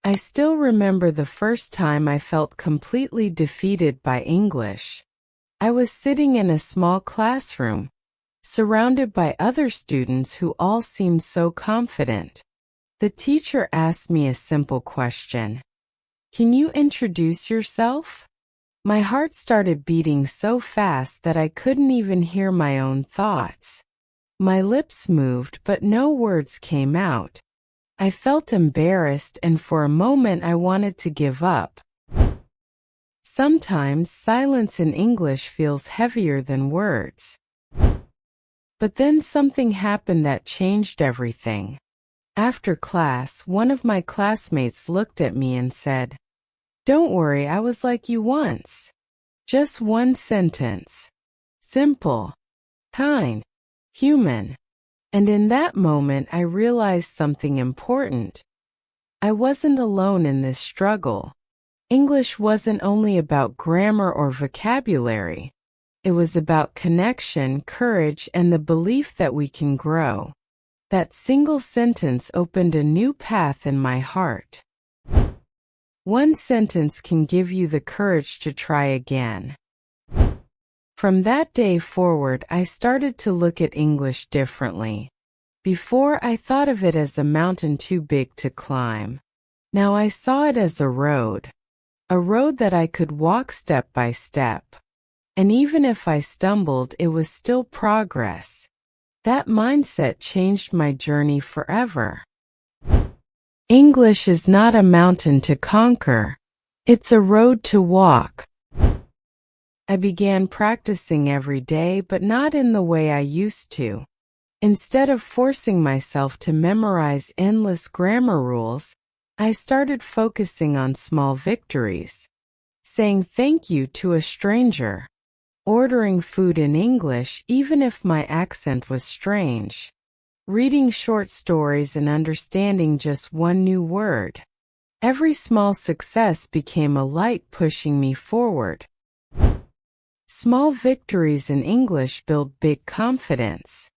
I still remember the first time I felt completely defeated by English. I was sitting in a small classroom, surrounded by other students who all seemed so confident. The teacher asked me a simple question. "Can you introduce yourself?" My heart started beating so fast that I couldn't even hear my own thoughts. My lips moved, but no words came out. I felt embarrassed, and for a moment I wanted to give up. Sometimes silence in English feels heavier than words. But then something happened that changed everything. After class, one of my classmates looked at me and said, "Don't worry, I was like you once." Just one sentence. Simple, kind, human. And in that moment I realized something important. I wasn't alone in this struggle. English wasn't only about grammar or vocabulary. It was about connection, courage, and the belief that we can grow. That single sentence opened a new path in my heart. One sentence can give you the courage to try again. From that day forward, I started to look at English differently. Before, I thought of it as a mountain too big to climb. Now I saw it as a road that I could walk step by step. And even if I stumbled, it was still progress. That mindset changed my journey forever. English is not a mountain to conquer. It's a road to walk. I began practicing every day, but not in the way I used to. Instead of forcing myself to memorize endless grammar rules, I started focusing on small victories. Saying thank you to a stranger. Ordering food in English even if my accent was strange. Reading short stories and understanding just one new word. Every small success became a light pushing me forward. Small victories in English build big confidence.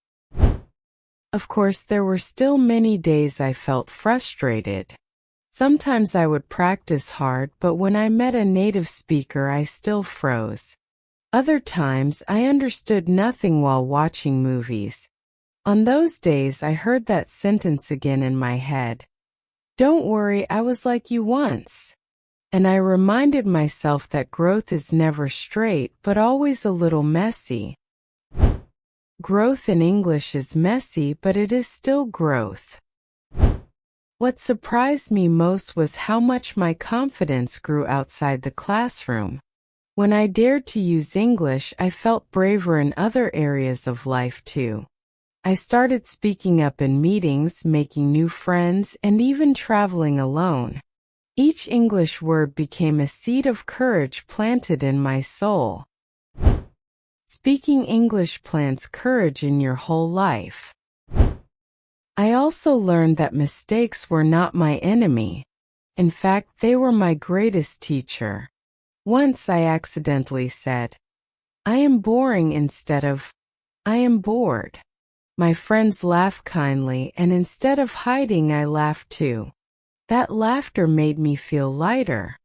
Of course, there were still many days I felt frustrated. Sometimes I would practice hard, but when I met a native speaker, I still froze. Other times, I understood nothing while watching movies. On those days, I heard that sentence again in my head. "Don't worry, I was like you once." And I reminded myself that growth is never straight, but always a little messy. Growth in English is messy, but it is still growth. What surprised me most was how much my confidence grew outside the classroom. When I dared to use English, I felt braver in other areas of life too. I started speaking up in meetings, making new friends, and even traveling alone. Each English word became a seed of courage planted in my soul. Speaking English plants courage in your whole life. I also learned that mistakes were not my enemy. In fact, they were my greatest teacher. Once I accidentally said, "I am boring" instead of, "I am bored." My friends laughed kindly, and instead of hiding, I laughed too. That laughter made me feel lighter.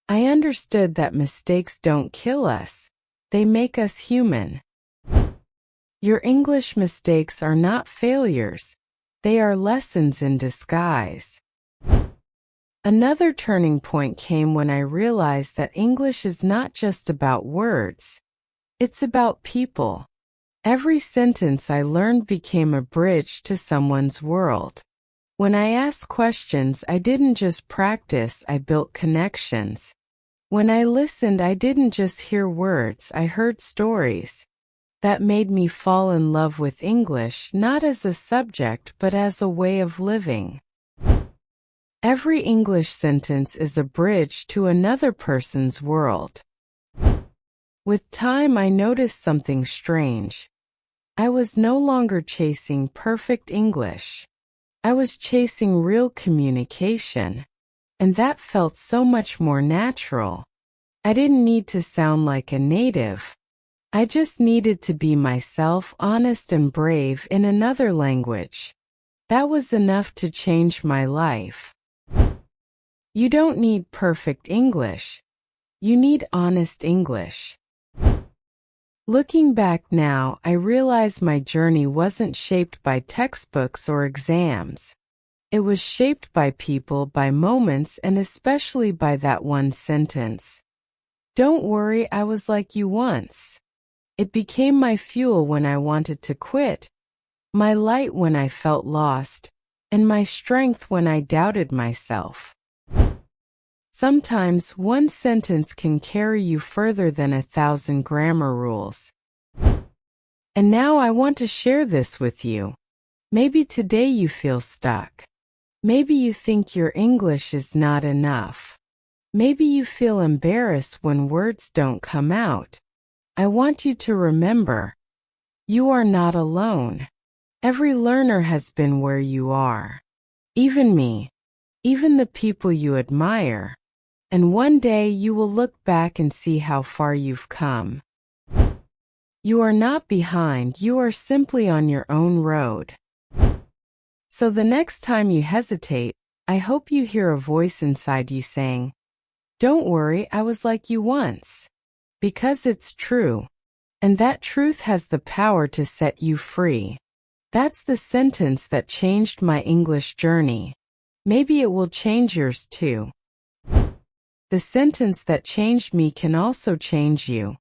I understood that mistakes don't kill us. They make us human. Your English mistakes are not failures. They are lessons in disguise. Another turning point came when I realized that English is not just about words. It's about people. Every sentence I learned became a bridge to someone's world. When I asked questions, I didn't just practice, I built connections. When I listened, I didn't just hear words, I heard stories. That made me fall in love with English, not as a subject, but as a way of living. Every English sentence is a bridge to another person's world. With time, I noticed something strange. I was no longer chasing perfect English. I was chasing real communication. And that felt so much more natural. I didn't need to sound like a native. I just needed to be myself, honest and brave in another language. That was enough to change my life. You don't need perfect English. You need honest English. Looking back now, I realize my journey wasn't shaped by textbooks or exams. It was shaped by people, by moments, and especially by that one sentence. Don't worry, I was like you once. It became my fuel when I wanted to quit, my light when I felt lost, and my strength when I doubted myself. Sometimes one sentence can carry you further than 1,000 grammar rules. And now I want to share this with you. Maybe today you feel stuck. Maybe you think your English is not enough. Maybe you feel embarrassed when words don't come out. I want you to remember, you are not alone. Every learner has been where you are. Even me. Even the people you admire. And one day you will look back and see how far you've come. You are not behind, you are simply on your own road. So the next time you hesitate, I hope you hear a voice inside you saying, "Don't worry, I was like you once." Because it's true. And that truth has the power to set you free. That's the sentence that changed my English journey. Maybe it will change yours too. The sentence that changed me can also change you.